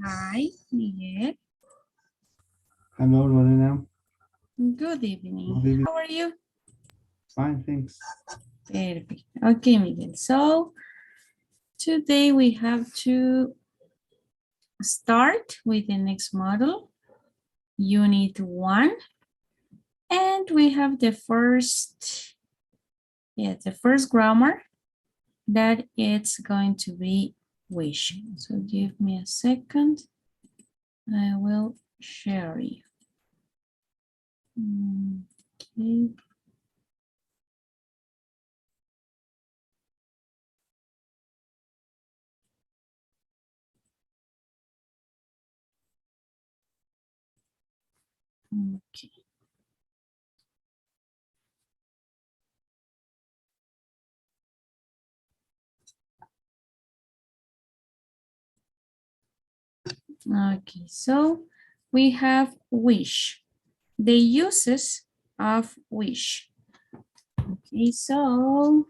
Hi, Miguel. Hello, Lorena. Good evening. Good evening. How are you? Fine, thanks. Perfect. Okay, Miguel. So today we have to start with the next model, Unit 1. And we have the first grammar that it's going to be wish. So give me a second. I will share you. Okay. Okay. Okay, so we have wish, the uses of wish. Okay, so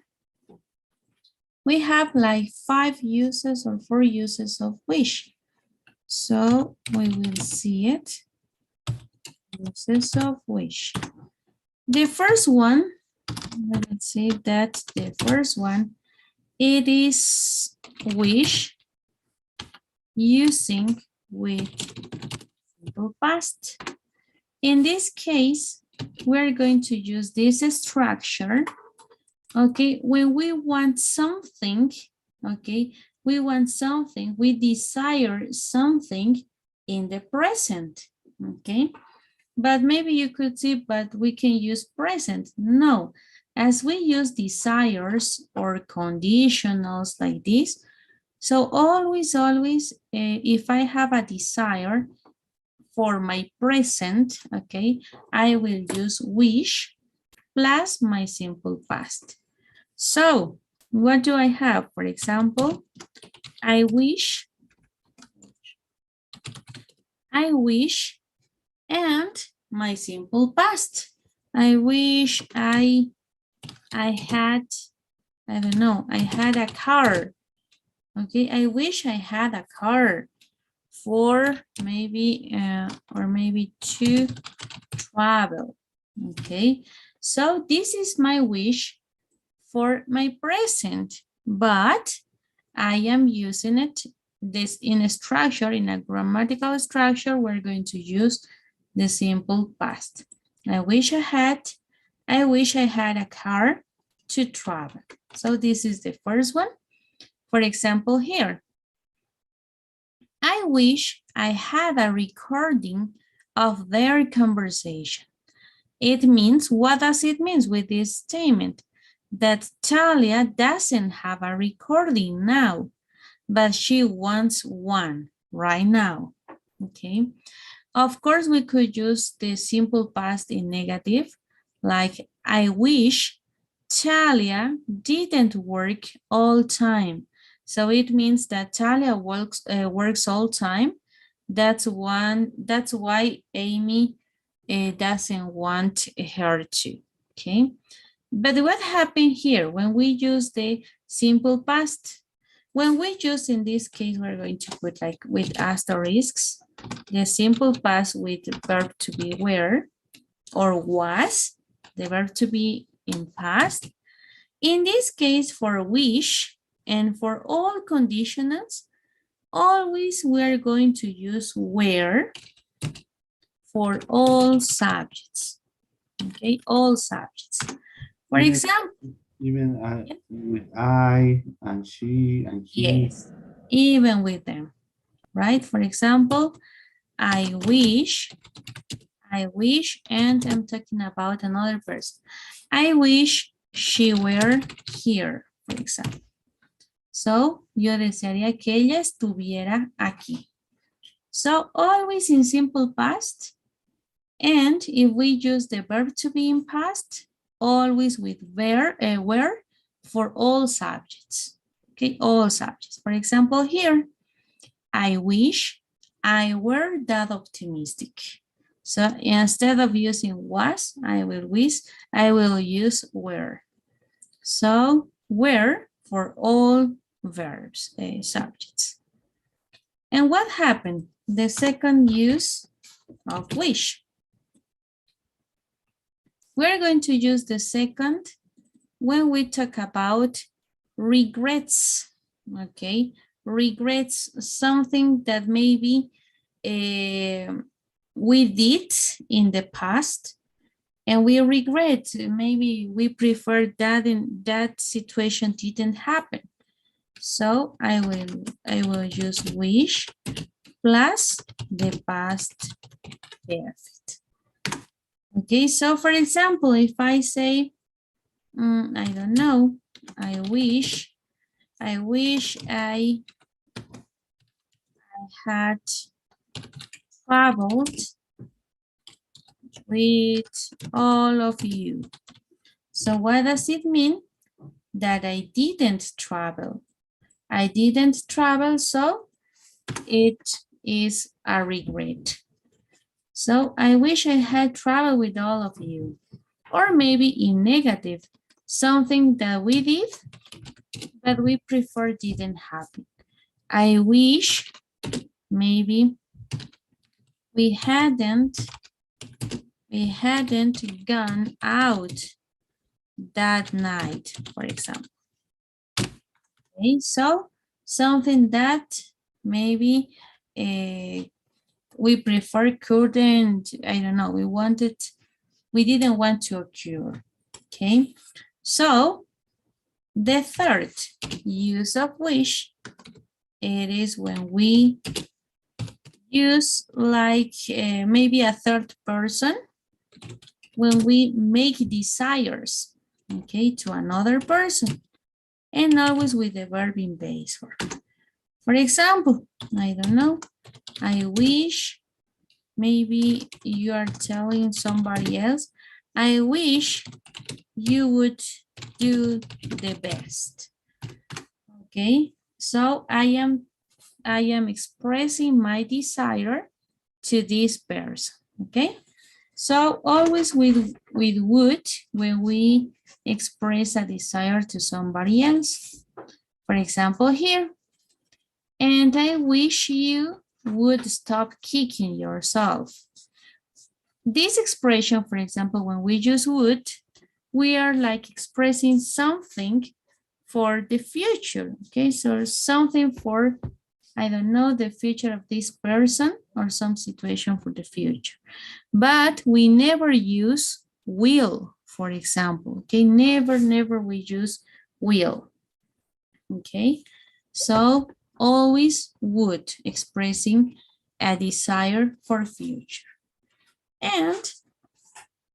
we have like 5 uses or 4 uses of wish. So we will see it. Uses of wish. The first one, let's say that the first one, it is wish using with simple past. In this case, we're going to use this structure. Okay, when we want something, okay, we want something, we desire something in the present, okay? But maybe you could see, but we can use present. No, as we use desires or conditionals like this, so always, if I have a desire for my present, okay, I will use wish plus my simple past. So what do I have? For example, I wish, and my simple past. I wish I had, I don't know, I had a car. Okay, I wish I had a car for maybe, or maybe to travel. Okay, so this is my wish for my present, but I am using it this in a structure, in a grammatical structure, we're going to use the simple past. I wish I had a car to travel. So this is the first one. For example, here, I wish I had a recording of their conversation. It means, what does it mean with this statement? That Talia doesn't have a recording now, but she wants one right now, okay? Of course, we could use the simple past in negative, like I wish Talia didn't work all time. So it means that Talia works all time. That's why Amy doesn't want her to, okay? But what happened here when we use the simple past? When we use, in this case, we're going to put like with asterisks, the simple past with the verb to be were or was, the verb to be in past. In this case, for wish and for all conditionals, always we're going to use were for all subjects, okay, all subjects. For example, Even with I and she and he. yes, even with them, right? For example, I wish, and I'm talking about another person. I wish she were here, for example. So, yo desearía que ella estuviera aquí. So, always in simple past. And if we use the verb to be in past, always with were for all subjects. Okay, all subjects. For example, here, I wish I were that optimistic. So instead of using was, I will use were. So were for all verbs, subjects. And what happened? The second use of wish. We're going to use the second when we talk about regrets, okay? Regrets, something that maybe we did in the past and we regret, maybe we prefer that in that situation didn't happen. So I will use wish plus the past perfect. Okay, so for example, if I say, I don't know, I wish I had traveled with all of you. So what does it mean? That I didn't travel. I didn't travel, so it is a regret. So I wish I had traveled with all of you. Or maybe in negative, something that we did but we prefer didn't happen. I wish maybe we hadn't gone out that night, for example. Okay, so something that maybe we prefer couldn't, I don't know, we didn't want to occur. Okay, so the third use of wish, it is when we use like maybe a third person when we make desires, okay, to another person, and always with the verb in base form. For example, I don't know, I wish, maybe you are telling somebody else, I wish you would do the best. Okay, so I am expressing my desire to this person. Okay, so always with would when we express a desire to somebody else. For example, here, and I wish you would stop kicking yourself. This expression, for example, when we use would, we are like expressing something for the future. Okay, so something for, I don't know, the future of this person or some situation for the future. But we never use will, for example. Okay, never we use will. Okay, so always would, expressing a desire for future. And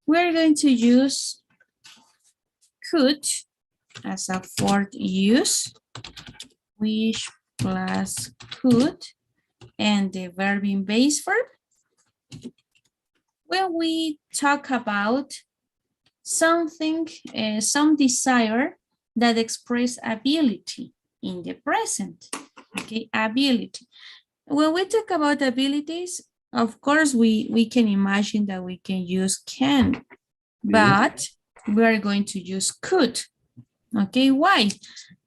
we're going to use could as a fourth use, wish plus could, and the verb in base verb. When we talk about something, some desire that express ability in the present, okay, ability. When we talk about abilities, of course, we can imagine that we can use can, but we are going to use could. Okay, why?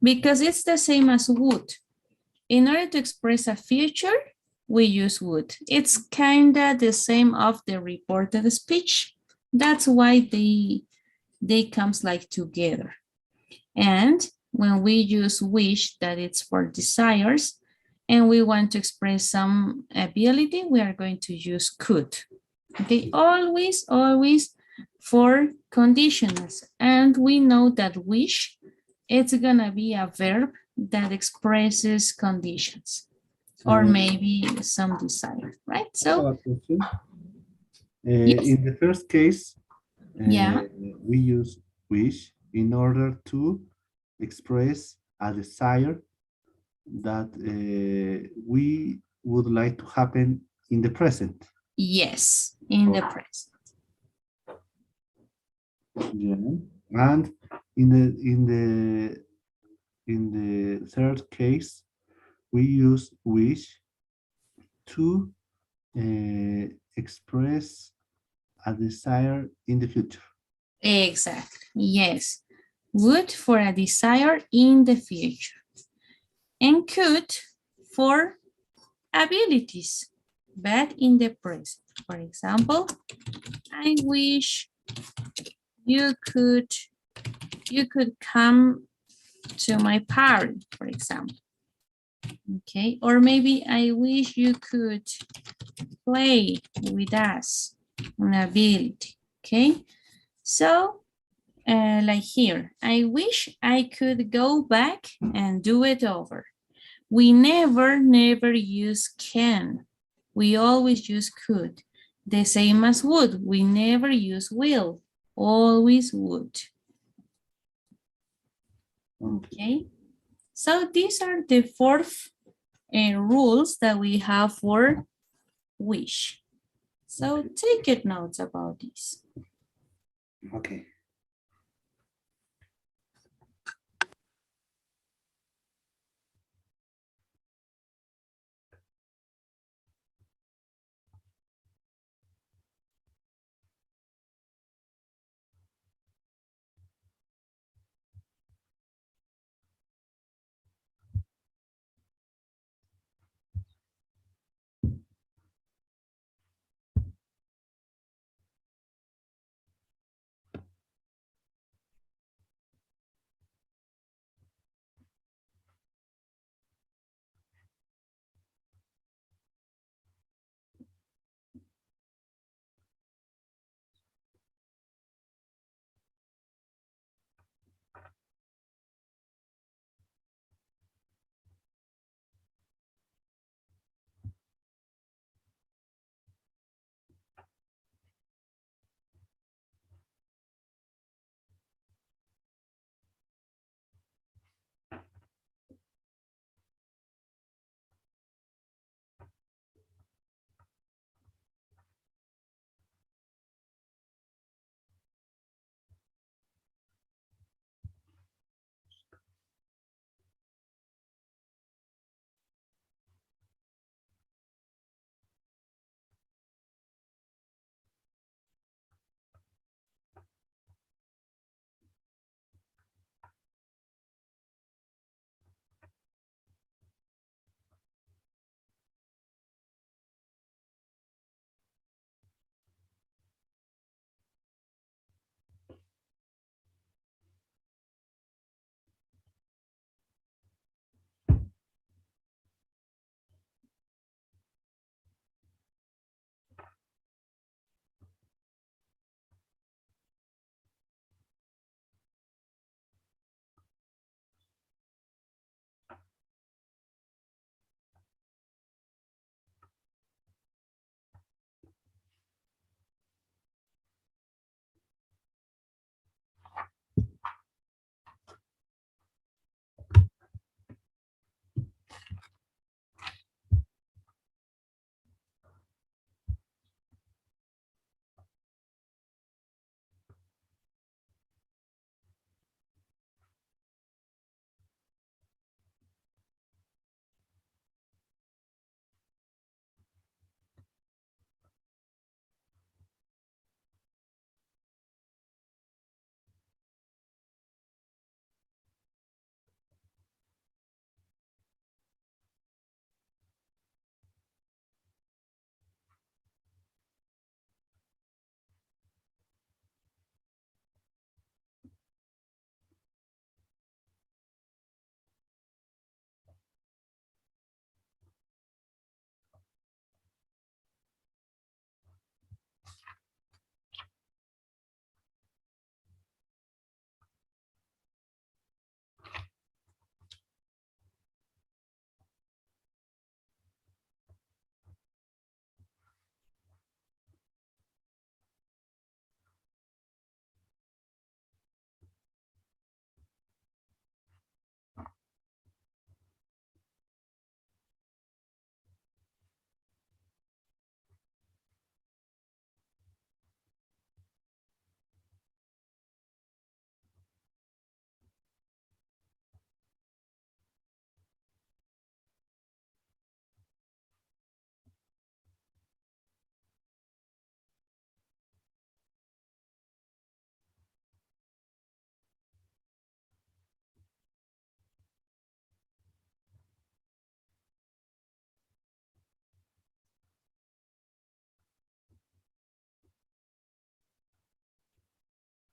Because it's the same as would. In order to express a future, we use would. It's kind of the same of the reported speech. That's why they comes like together. And when we use wish, that it's for desires, and we want to express some ability, we are going to use could. Okay, always for conditionals. And we know that wish, it's gonna be a verb that expresses conditions or maybe some desire, right? So yes. In the first case, Yeah, we use wish in order to express a desire that we would like to happen in the present. yes, in the present. Yeah. And in the third case, we use wish to express a desire in the future. Exactly, yes. Would for a desire in the future. And could for abilities, but in the present. For example, I wish you could come to my party, for example. Okay, or maybe I wish you could play with us, an ability. Okay, so like here, I wish I could go back and do it over. We never use can. We always use could. The same as would. We never use will. Always would. Okay. So these are the 4 rules that we have for wish. So take it notes about this. Okay.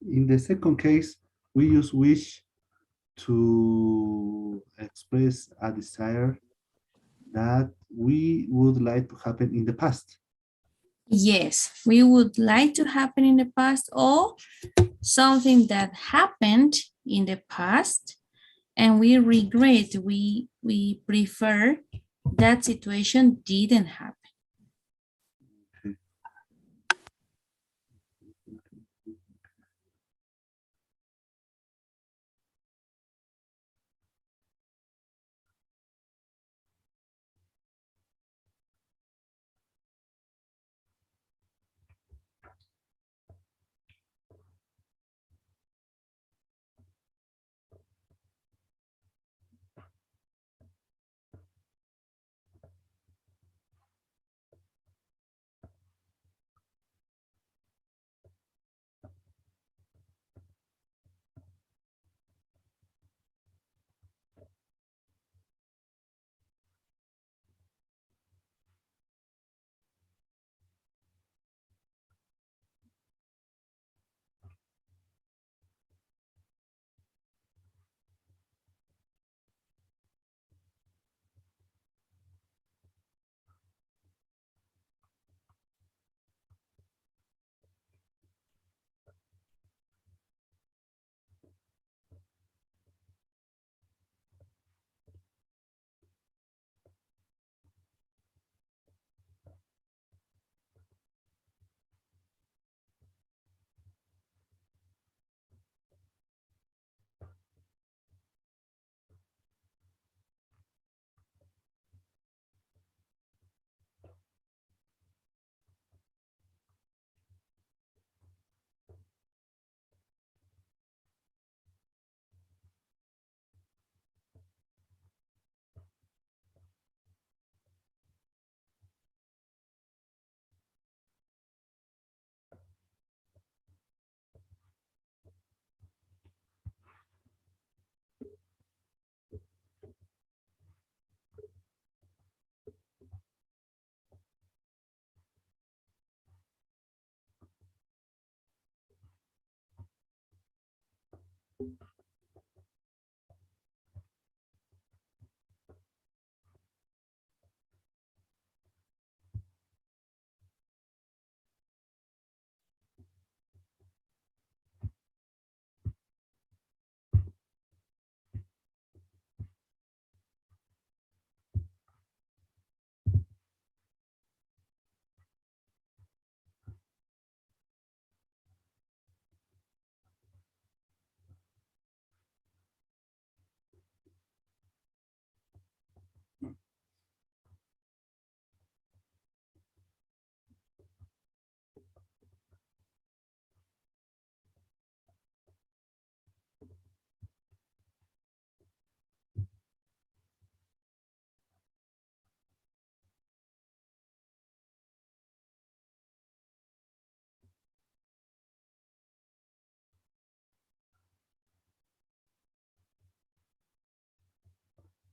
In the second case, we use wish to express a desire that we would like to happen in the past. Yes, we would like to happen in the past or something that happened in the past and we regret, we prefer that situation didn't happen.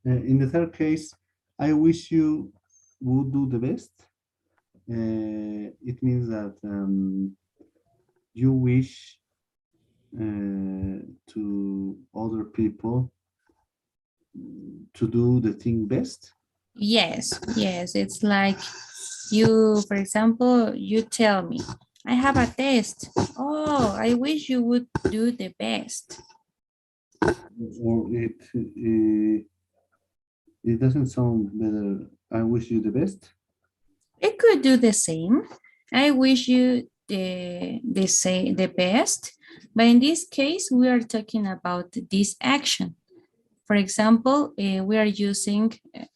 In the third case, I wish you would do the best. It means that you wish to other people to do the thing best. Yes, yes, it's like you, for example, you tell me, I have a test. Oh, I wish you would do the best. Or it doesn't sound better. I wish you the best. It could do the same. I wish you the best, but in this case, we are talking about this action. For example, we are using,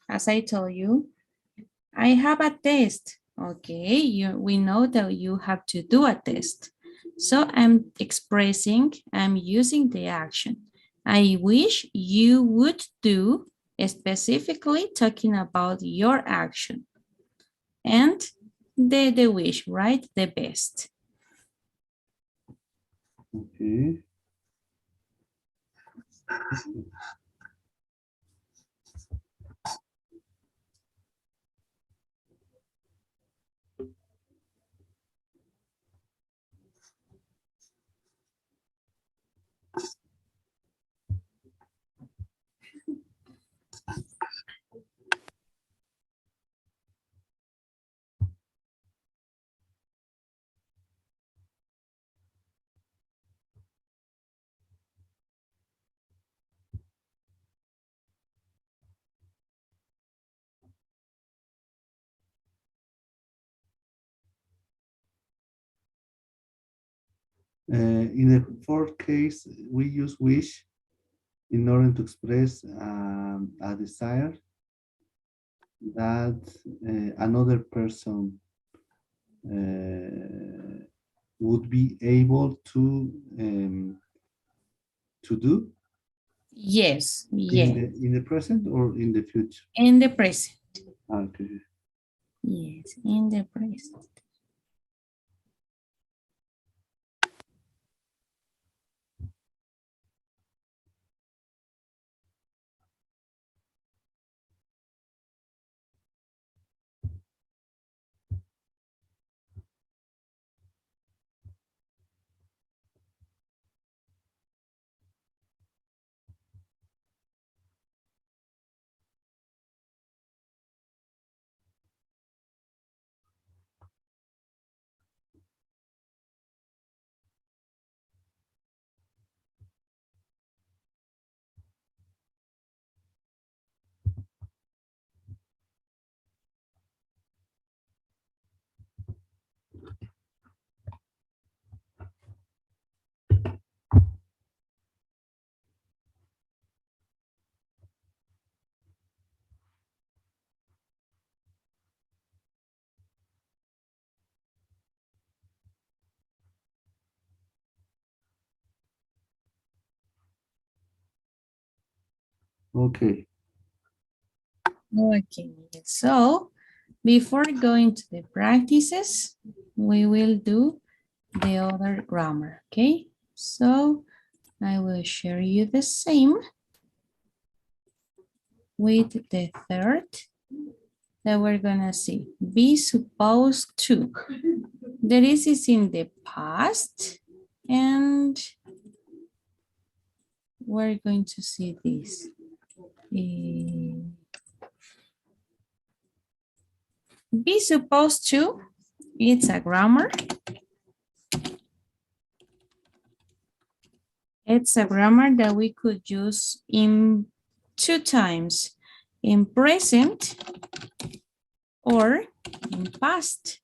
as I told you, I have a test. Okay, we know that you have to do a test. So I'm using the action. I wish you would do, specifically talking about your action. And the wish, right? The best. Okay. In the fourth case, we use wish in order to express a desire that another person would be able to do Yes, yes, in the present or in the future. in the present. Okay. Yes, in the present. Okay. Okay, so before going to the practices, we will do the other grammar, okay? So I will share you the same with the third that we're gonna see. Be supposed to. There is in the past, and we're going to see this. Be supposed to, it's a grammar. It's a grammar that we could use in two times, in present or in past.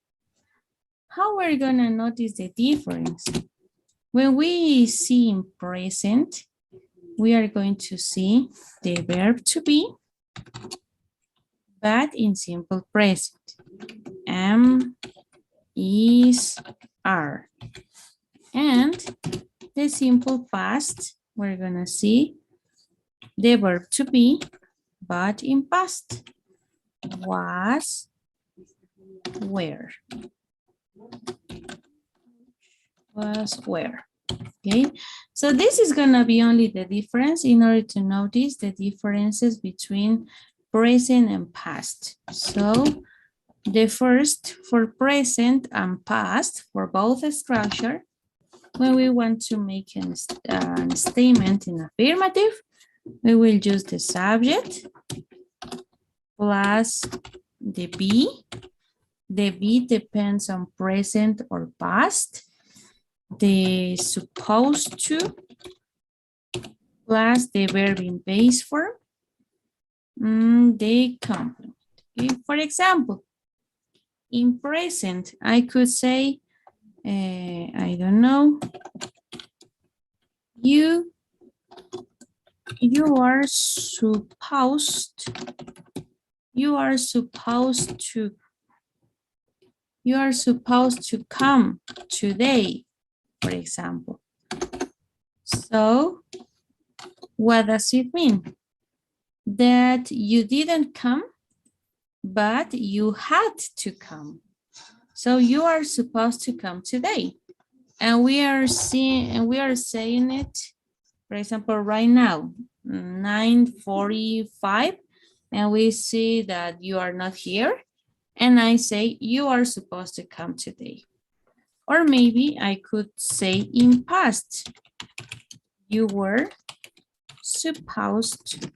How we're gonna notice the difference? When we see in present, we are going to see the verb to be, but in simple present. Am, is, are. And the simple past, we're gonna see the verb to be, but in past. Was, were. Was, were. Okay, so this is gonna be only the difference in order to notice the differences between present and past. So the first for present and past for both structure, when we want to make a statement in affirmative, we will use the subject plus the be. The be depends on present or past. The supposed to plus the verb in base form, the complement. Okay? For example, in present, I could say, I don't know, you are supposed to come today, for example. So what does it mean? That you didn't come, but you had to come. So you are supposed to come today. And we are saying it, for example, right now, 9:45, and we see that you are not here. And I say, you are supposed to come today. Or maybe I could say in past, you were supposed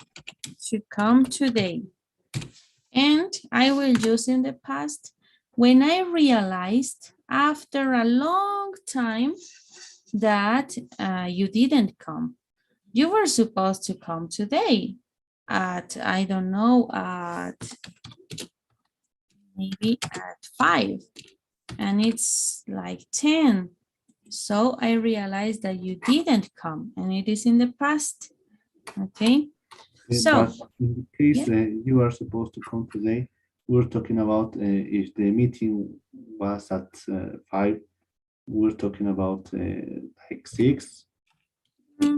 to come today. And I will use in the past when I realized after a long time that you didn't come. You were supposed to come today at, I don't know, maybe at 5. And it's like 10. So I realized that you didn't come and it is in the past. Okay. So, But in the case yeah. you are supposed to come today, we're talking about if the meeting was at 5, we're talking about like 6.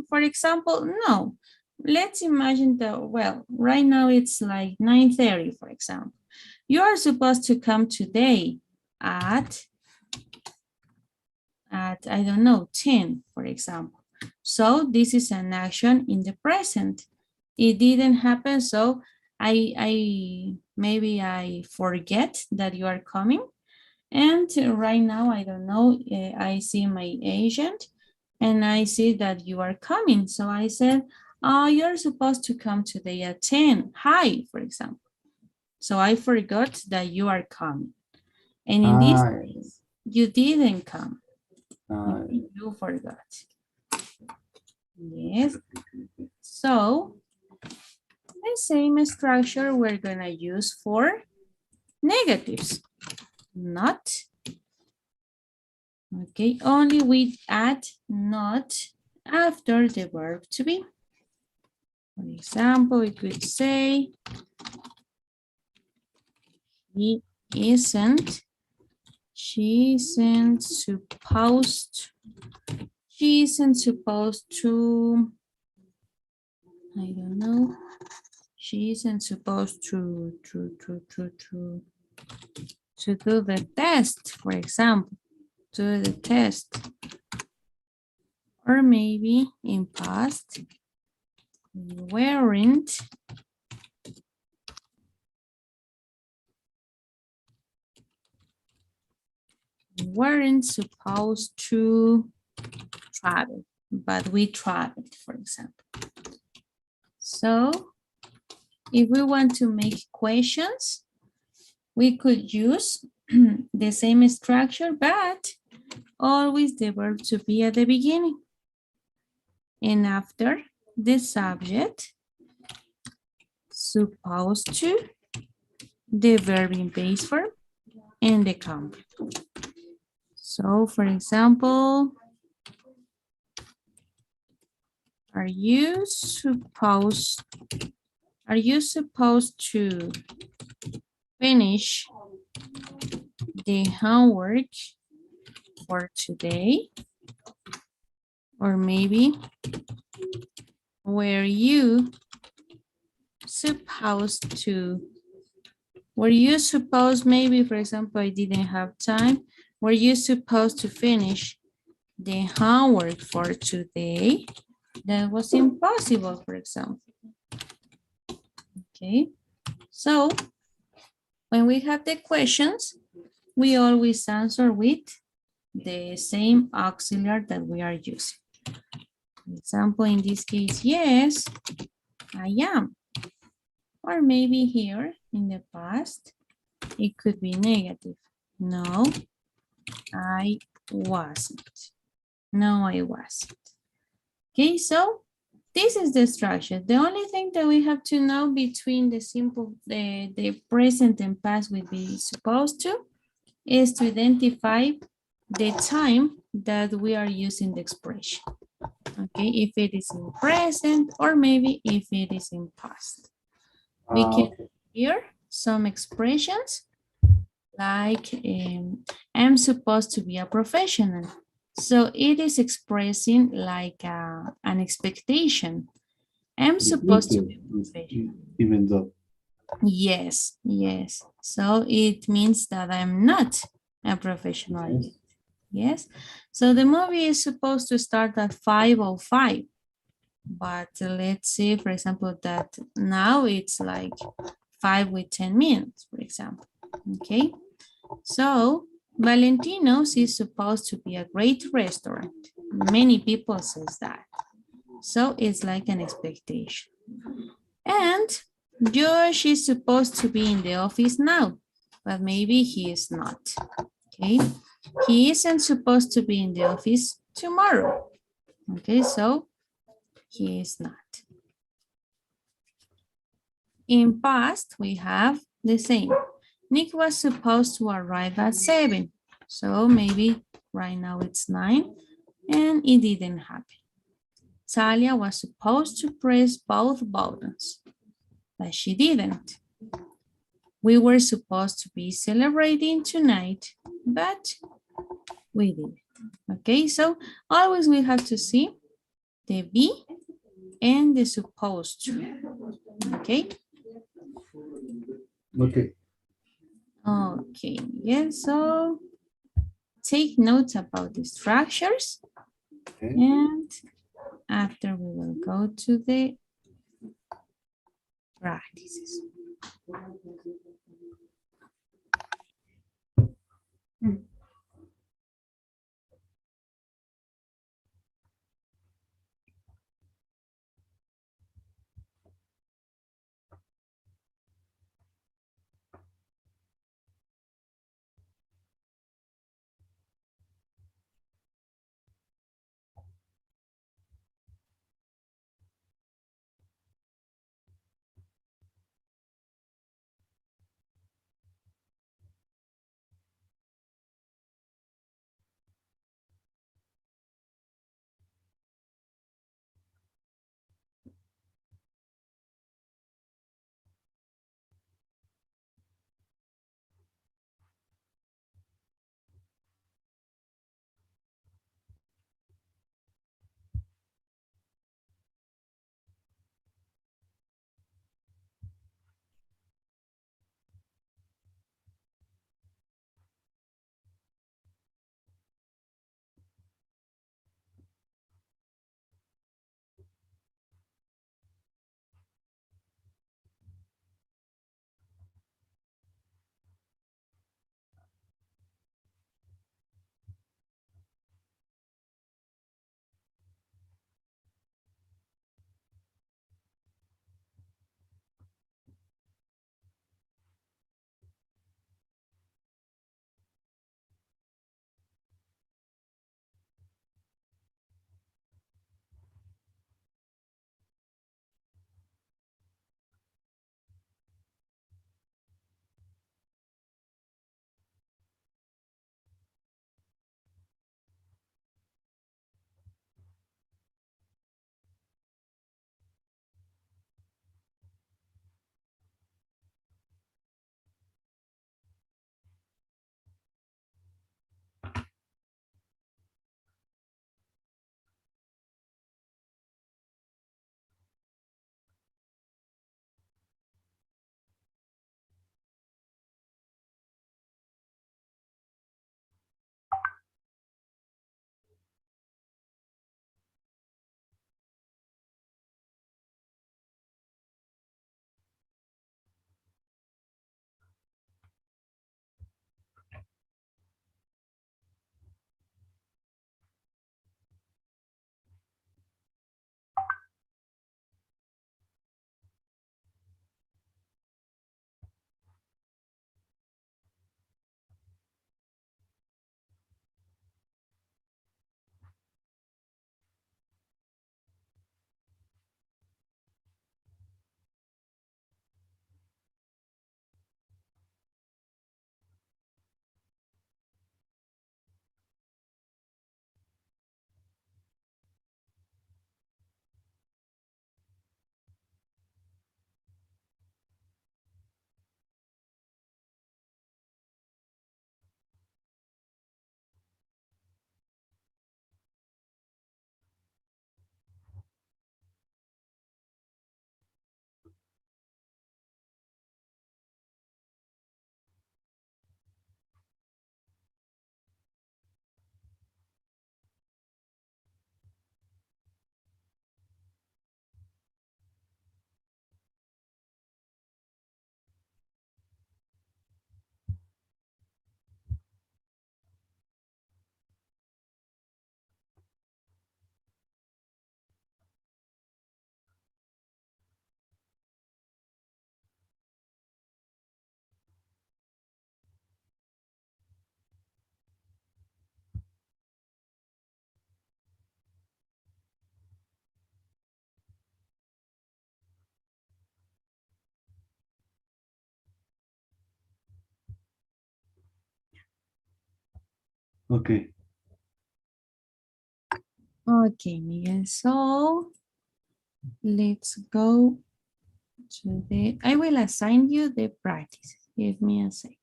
For example, no. Let's imagine that, well, right now it's like 9:30, for example. You are supposed to come today at, I don't know, 10, for example. So this is an action in the present. It didn't happen, so maybe I forget that you are coming. And right now, I don't know, I see my agent and I see that you are coming. So I said, oh, you're supposed to come today at 10. Hi, for example. So I forgot that you are coming. And in this Ah, case, you didn't come. uh, You forgot. Yes. So the same structure we're going to use for negatives. Not. Okay, only we add not after the verb to be. For example, we could say, he isn't, she isn't supposed to, I don't know, she isn't supposed to do the test, for example, do the test. Or maybe in past, weren't supposed to travel, but we traveled, for example. So if we want to make questions, we could use the same structure, but always the verb to be at the beginning. And after the subject, supposed to, the verb in base form, and the complement. So for example, are you supposed to finish the homework for today? Or maybe, were you supposed, maybe, for example, I didn't have time. Were you supposed to finish the homework for today? That was impossible, for example. Okay, so when we have the questions, we always answer with the same auxiliary that we are using. For example, in this case, yes, I am. Or maybe here in the past, it could be negative. No, I wasn't. No, I wasn't. Okay, so this is the structure. The only thing that we have to know between the present and past would be supposed to is to identify the time that we are using the expression. Okay, if it is in present or maybe if it is in past. We can okay. hear some expressions like I'm supposed to be a professional. So it is expressing like an expectation. I'm supposed to be a professional. Even though. Yes, yes. So it means that I'm not a professional Yes. yet. Yes. So the movie is supposed to start at 5:05. But let's say, for example, that now it's like 5 with 10 minutes, for example. Okay. So Valentino's is supposed to be a great restaurant. Many people says that. So it's like an expectation. And Josh is supposed to be in the office now, but maybe he is not. Okay. He isn't supposed to be in the office tomorrow. Okay, so he is not. In past, we have the same. Nick was supposed to arrive at 7. So maybe right now it's 9 and it didn't happen. Talia was supposed to press both buttons, but she didn't. We were supposed to be celebrating tonight, but we did. Okay, so always we have to see the be and the supposed to. Okay. Okay. Okay, yes, so take notes about the structures Okay. and after we will go to the practices. Okay. Okay, Miguel. So let's go to the, I will assign you the practice. Give me a second.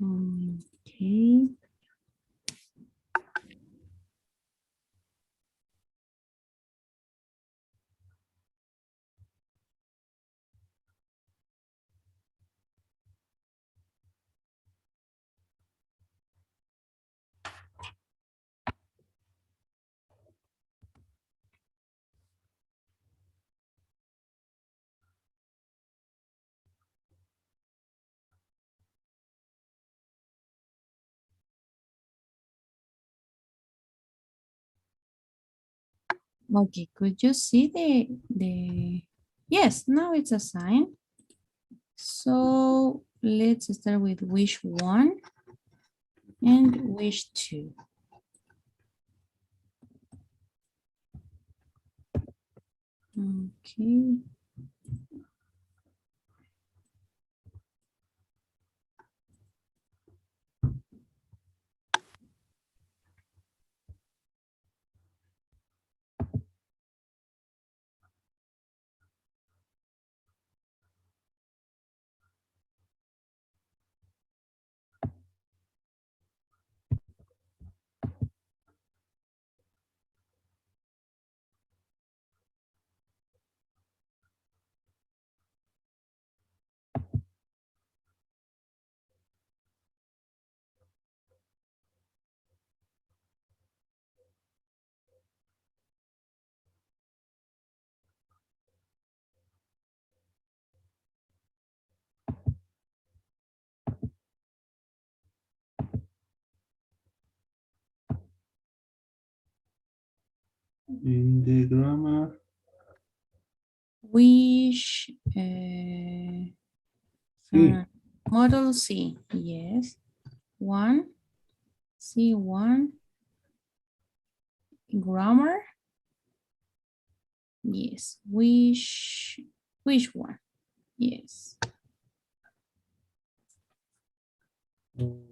Okay. Okay, could you see the, yes, now it's assigned. So let's start with wish one and wish two. Okay. In the grammar, Wish sí. model C, yes. One, C1, grammar, yes. Wish one, yes. Okay.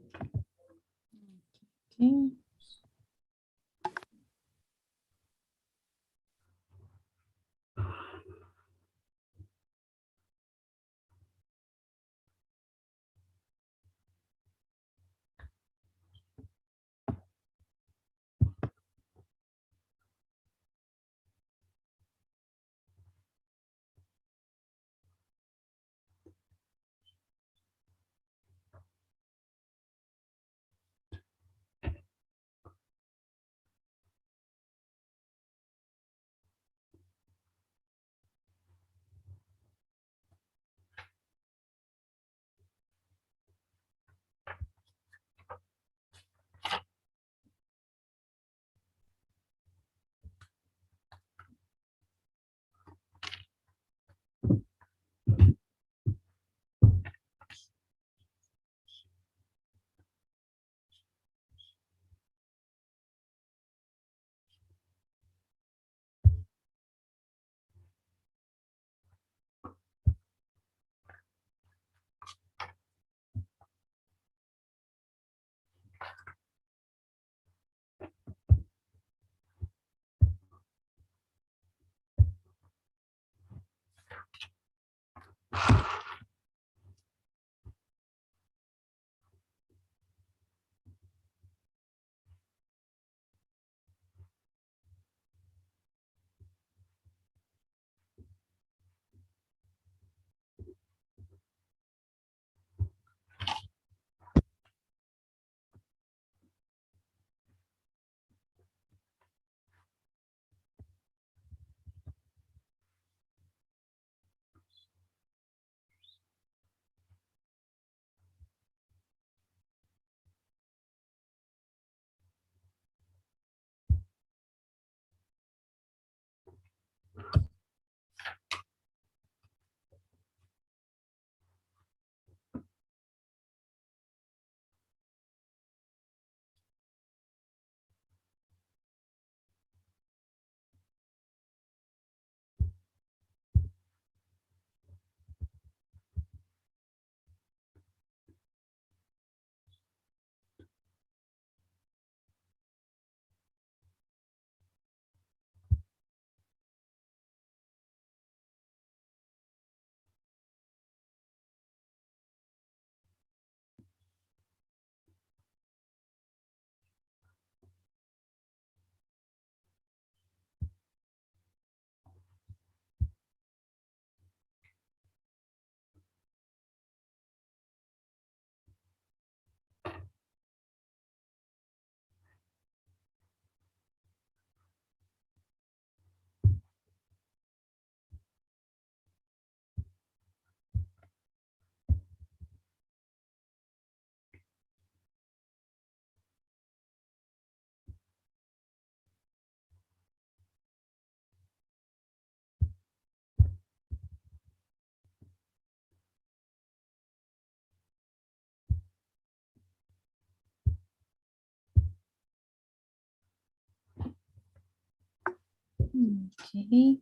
Okay,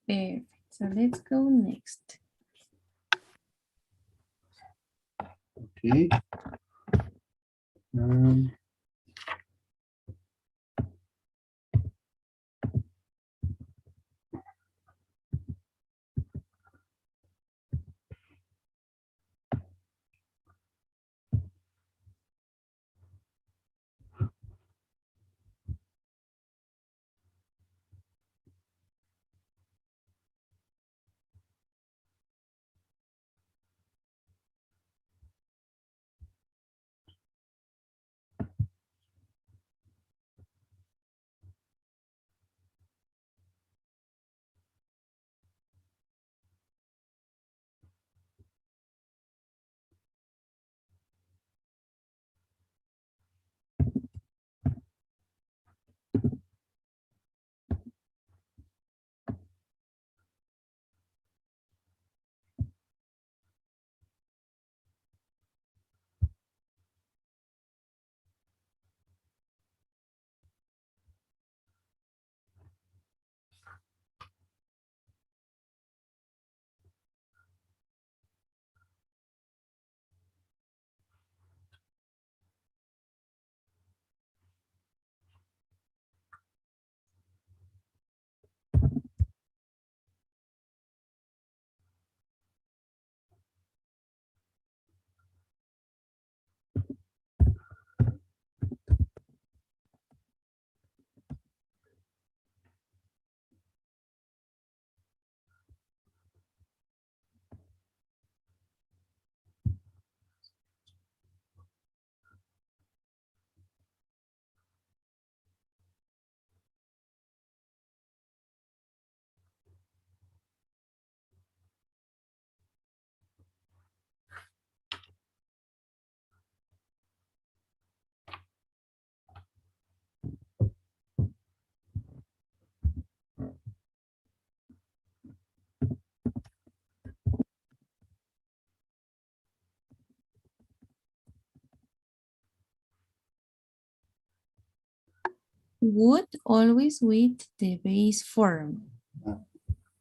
perfect. So let's go next. Okay. Um, Would always with the base form. uh,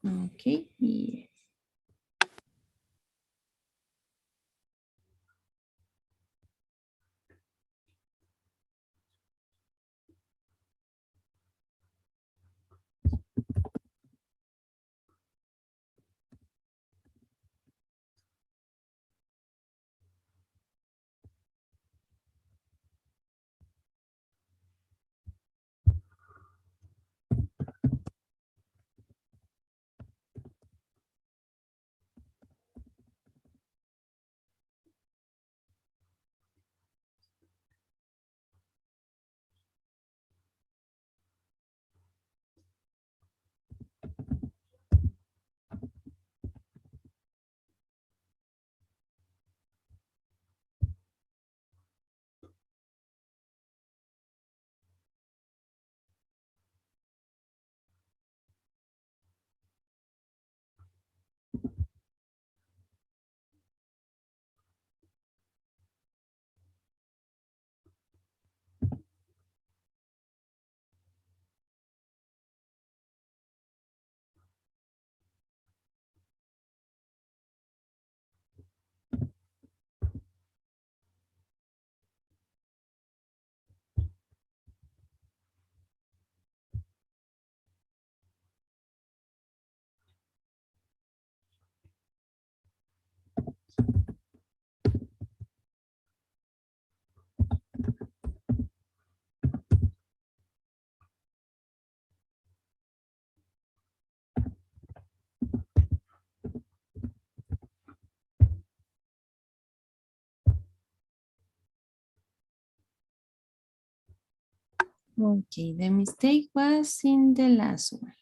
Okay, yes. Okay, the mistake was in the last one.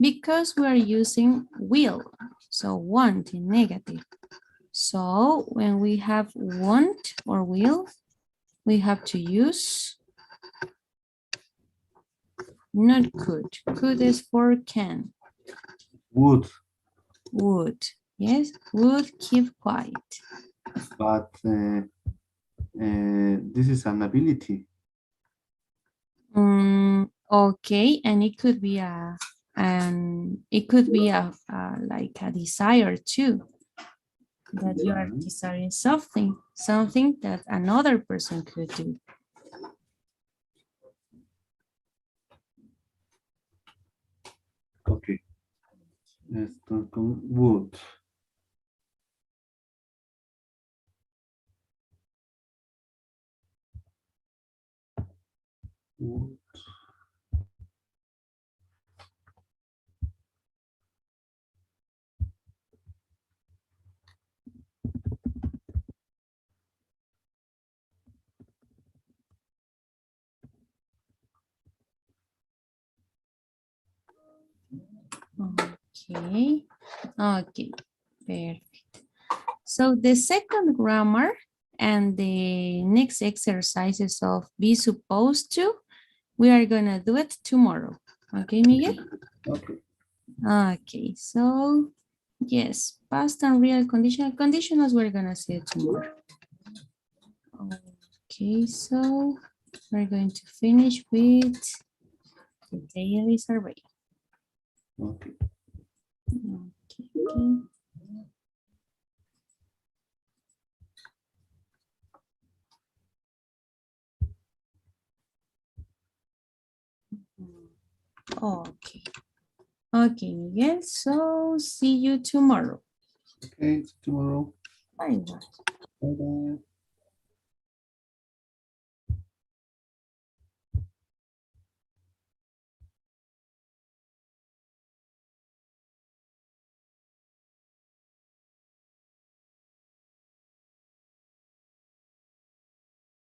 Because we are using will. So want in negative. So when we have want or will, we have to use not could. Could is for can. would, Would. Yes, would keep quiet. but this is an ability. Okay, and it could be a And it could be like a desire too, that you are desiring something that another person could do. Okay. Let's start con would. Would. Okay, okay, perfect. So the second grammar and the next exercises of be supposed to, we are gonna do it tomorrow. Okay, Miguel? Okay. Okay, so yes, past and real conditional conditionals, we're gonna see it tomorrow. Okay, so we're going to finish with the daily survey. Okay. Okay, okay. Okay. Okay, Miguel. So see you tomorrow. Okay. Tomorrow. Bye bye. Bye bye.